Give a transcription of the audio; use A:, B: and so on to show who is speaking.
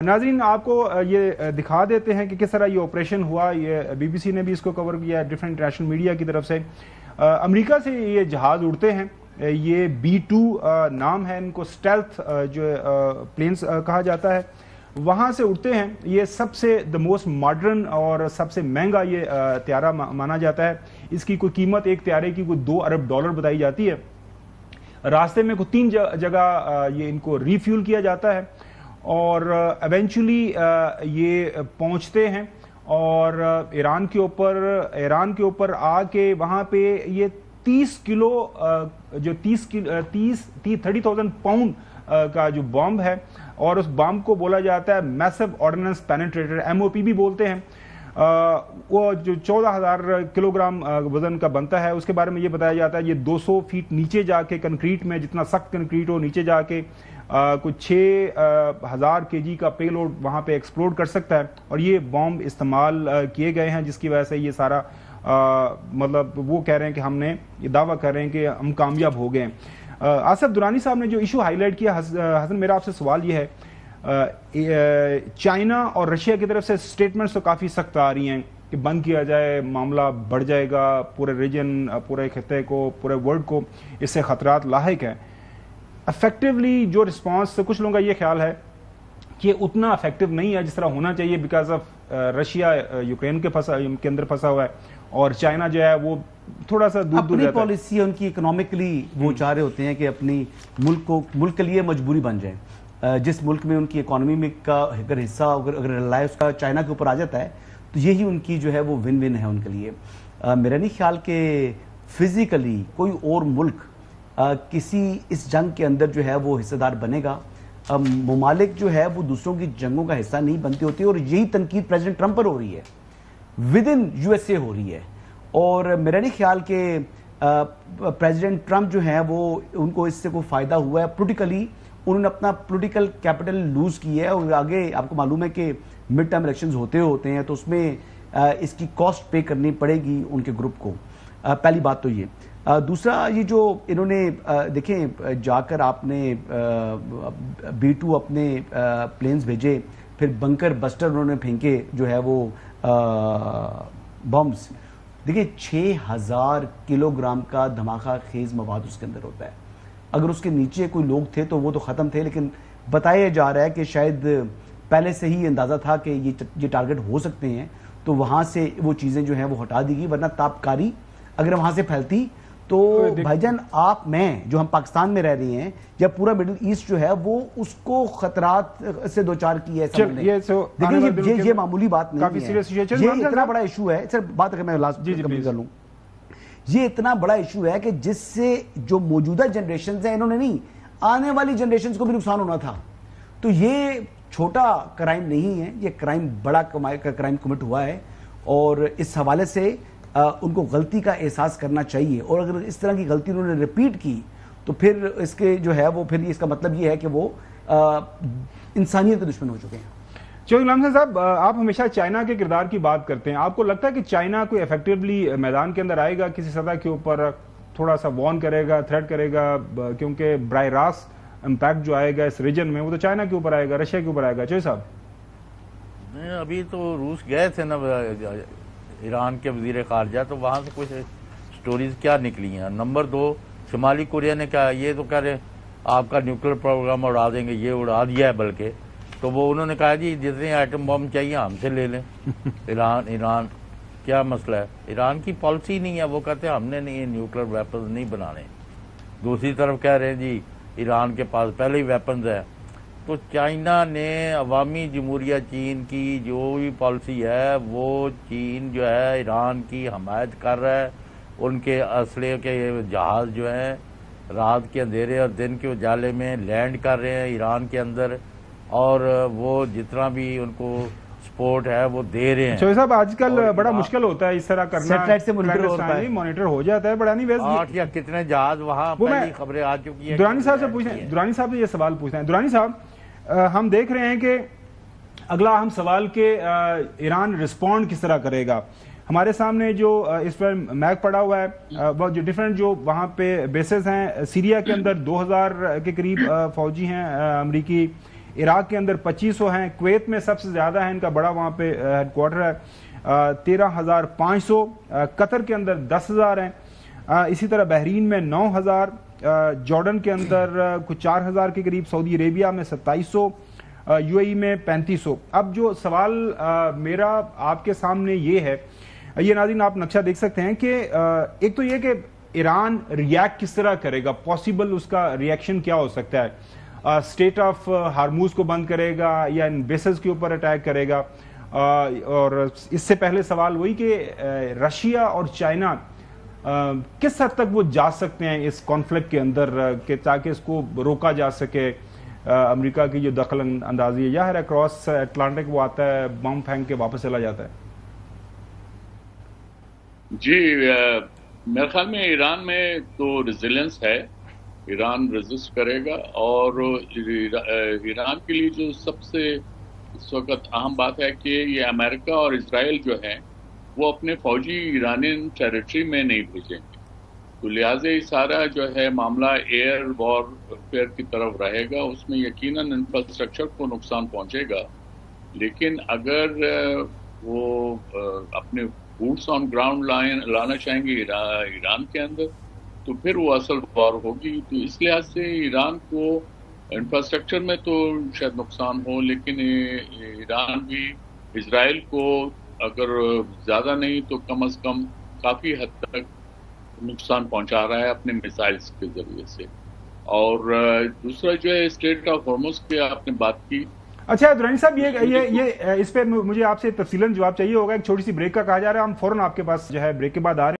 A: नाजरीन, आपको ये दिखा देते हैं कि किस तरह ये ऑपरेशन हुआ। ये बीबीसी ने भी इसको कवर किया, डिफरेंट इंटरनेशनल मीडिया की तरफ से। अमेरिका से ये जहाज़ उड़ते हैं, ये B2 नाम है इनको, स्टेल्थ जो प्लेन्स कहा जाता है। वहाँ से उड़ते हैं। ये सबसे द मोस्ट मॉडर्न और सबसे महंगा ये त्यारा माना जाता है। इसकी कोई कीमत एक त्यारे की कोई $2 अरब बताई जाती है। रास्ते में कोई 3 जगह ये इनको रिफ्यूल किया जाता है और एवेंचुअली ये पहुंचते हैं और ईरान के ऊपर आके वहां पे ये 30 किलो जो 30,000 पाउंड का जो बॉम्ब है, और उस बॉम्ब को बोला जाता है मैसिव ऑर्डिनेंस पेनिट्रेटर, MOP भी बोलते हैं। वो जो 14,000 किलोग्राम वजन का बनता है। उसके बारे में ये बताया जाता है ये 200 फीट नीचे जाके कंक्रीट में, जितना सख्त कंक्रीट हो, नीचे जाके कुछ 6,000 kg का पेलोड वहां पे एक्सप्लोड कर सकता है। और ये बॉम्ब इस्तेमाल किए गए हैं, जिसकी वजह से ये सारा मतलब वो कह रहे हैं कि हमने ये दावा कर रहे हैं कि हम कामयाब हो गए। आसिफ दुरानी साहब ने जो इशू हाईलाइट किया, हसन मेरा आपसे सवाल ये है, चाइना और रशिया की तरफ से स्टेटमेंट्स तो काफी सख्त आ रही हैं कि बंद किया जाए, मामला बढ़ जाएगा, पूरे रीजन, पूरे खिते को, पूरे वर्ल्ड को इससे खतरात लाहिक हैं। इफेक्टिवली जो रिस्पांस, कुछ लोगों का ये ख्याल है कि उतना इफेक्टिव नहीं है जिस तरह होना चाहिए, बिकॉज ऑफ रशिया यूक्रेन के अंदर फंसा हुआ है और चाइना जो है वो थोड़ा सा दूर
B: अपनी पॉलिसी है उनकी, इकोनॉमिकली वो चाह रहे होते हैं कि अपनी मुल्क के लिए मजबूरी बन जाए। जिस मुल्क में उनकी इकोनॉमी में का अगर हिस्सा अगर रिलाय उसका चाइना के ऊपर आ जाता है तो यही उनकी जो है वो विन विन है उनके लिए। मेरा नहीं ख्याल कि फिजिकली कोई और मुल्क किसी इस जंग के अंदर जो है वो हिस्सेदार बनेगा। ममालिक जो है वो दूसरों की जंगों का हिस्सा नहीं बनती होती, और यही तनकीद प्रेसिडेंट ट्रंप पर हो रही है, विद इन USA हो रही है। और मेरा नहीं ख्याल कि प्रेसिडेंट ट्रंप जो है वो उनको इससे कोई फायदा हुआ है पोलिटिकली। उन्होंने अपना पॉलिटिकल कैपिटल लूज किया है और आगे आपको मालूम है कि मिड टर्म इलेक्शंस होते हैं तो उसमें इसकी कॉस्ट पे करनी पड़ेगी उनके ग्रुप को। पहली बात तो ये। दूसरा, ये जो इन्होंने देखें, जाकर आपने B2 अपने प्लेन्स भेजे, फिर बंकर बस्टर उन्होंने फेंके जो है वो बम्स। देखिए 6,000 किलोग्राम का धमाका खेज मवाद उसके अंदर होता है। अगर उसके नीचे कोई लोग थे तो वो तो ख़त्म थे, लेकिन बताया जा रहा है कि शायद पहले से ही अंदाज़ा था कि ये टारगेट हो सकते हैं, तो वहाँ से वो चीज़ें जो हैं वो हटा दी गई। वरना तापकारी अगर वहाँ से फैलती तो भाईजान आप मैं जो हम पाकिस्तान में रह रहे हैं या पूरा मिडिल ईस्ट जो है वो उसको खतरात से दो चार की है। देखिए ये मामूली बात नहीं है, ये इतना बड़ा इशू है। सर बात अगर मैं लास्ट कंप्लीट कर लूं, ये इतना बड़ा इशू है कि जिससे जो मौजूदा जनरेशन है, इन्होंने नहीं, आने वाली जनरेशन को भी नुकसान होना था। तो ये छोटा क्राइम नहीं है, ये क्राइम बड़ा क्राइम कमिट हुआ है, और इस हवाले से उनको गलती का एहसास करना चाहिए। और अगर इस तरह की गलती उन्होंने रिपीट की तो फिर इसके जो है वो फिर इसका मतलब ये है कि वो इंसानियत के दुश्मन हो चुके हैं।
A: चलो इमरान साहब, आप हमेशा चाइना के किरदार की बात करते हैं। आपको लगता है कि चाइना कोई इफेक्टिवली मैदान के अंदर आएगा, किसी सतह के ऊपर थोड़ा सा वॉर्न करेगा, थ्रेट करेगा? क्योंकि बराह रास्त इम्पैक्ट जो आएगा इस रीजन में वो तो चाइना के ऊपर आएगा, रशिया के ऊपर आएगा। चौधरी साहब,
C: अभी तो रूस गए थे ना ईरान के वजीर खारजा, तो वहाँ से कुछ स्टोरीज क्या निकली हैं। नंबर 2, शुमाली कोरिया ने क्या, ये तो कह रहे आपका न्यूक्लियर प्रोग्राम उड़ा देंगे, ये उड़ा दिया है बल्कि। तो वो उन्होंने कहा जी जितने आइटम बम चाहिए हमसे ले लें। ईरान क्या मसला है, ईरान की पॉलिसी नहीं है, वो कहते हैं हमने नहीं न्यूक्लियर वेपन्स नहीं बनाने। दूसरी तरफ कह रहे हैं जी ईरान के पास पहले ही वेपन्स है। तो चाइना ने अवामी जमहूरिया चीन की जो भी पॉलिसी है वो चीन जो है ईरान की हमायत कर रहा है। उनके असले के जहाज़ जो हैं रात के अंधेरे और दिन के उजाले में लैंड कर रहे हैं ईरान के अंदर, और वो जितना भी उनको सपोर्ट है वो दे रहे हैं।
A: चौधरी साहब, आजकल बड़ा मुश्किल होता है इस तरह करना,
B: सैटेलाइट से मॉनिटर
A: हो जाता है, बड़ा नहीं वैसे
C: 8 या कितने जहाज वहाँ पहली खबरें आ चुकी है।
A: दुरानी साहब से पूछें, दुरानी साहब से ये सवाल पूछना है। दुरानी साहब, हम देख रहे हैं कि अगला अहम सवाल के ईरान रिस्पॉन्ड किस तरह करेगा। हमारे सामने जो इस पर मैप पड़ा हुआ है, वो जो डिफरेंट जो वहाँ पे बेसेस हैं, सीरिया के अंदर 2000 के करीब फौजी हैं अमरीकी, इराक के अंदर 2500 हैं, कुवैत में सबसे ज्यादा है इनका, बड़ा वहां पे हेडक्वार्टर है, 13,500, कतर के अंदर 10,000 हैं, इसी तरह बहरीन में 9,000, जॉर्डन के अंदर कुछ 4,000 के करीब, सऊदी अरेबिया में 2700, यूएई में 3500। अब जो सवाल मेरा आपके सामने ये है, ये नाज़रीन आप नक्शा देख सकते हैं कि एक तो ये कि ईरान रिएक्ट किस तरह करेगा, पॉसिबल उसका रिएक्शन क्या हो सकता है, स्टेट ऑफ हार्मूज को बंद करेगा या इन बेसेस के ऊपर अटैक करेगा, और इससे पहले सवाल वही कि रशिया और चाइना किस हद तक वो जा सकते हैं इस कॉन्फ्लिक्ट के अंदर कि ताकि इसको रोका जा सके। अमेरिका की जो दखल अंदाजी है, या है अक्रॉस अटलांटिक वो आता है, बम फेंक के वापस चला जाता है।
D: जी, मेरे ख्याल में ईरान में तो रेजिलेंस है, ईरान रेजिस्ट करेगा, और ईरान के लिए जो सबसे इस वक्त अहम बात है कि ये अमेरिका और इजराइल जो है वो अपने फौजी ईरानियन टेरिटरी में नहीं भेजेंगे, तो लिहाजा ये सारा जो है मामला एयर वॉरफेयर की तरफ रहेगा। उसमें यकीनन इंफ्रास्ट्रक्चर को नुकसान पहुंचेगा, लेकिन अगर वो अपने बूट्स ऑन ग्राउंड लाना चाहेंगे ईरान के अंदर, तो फिर वो असल वॉर होगी। तो इस लिहाज से ईरान को इंफ्रास्ट्रक्चर में तो शायद नुकसान हो, लेकिन ईरान भी इजराइल को अगर ज़्यादा नहीं तो कम अज़ कम काफ़ी हद तक नुकसान पहुंचा रहा है अपने मिसाइल्स के जरिए से। और दूसरा जो है स्ट्रेट ऑफ हॉर्मुज़ की आपने बात की।
A: अच्छा दुरानी साहब, ये इस पे मुझे आपसे तफसीलन जवाब चाहिए होगा। एक छोटी सी ब्रेक का कहा जा रहा है, हम फौरन आपके पास जो है ब्रेक के बाद आ रहे हैं।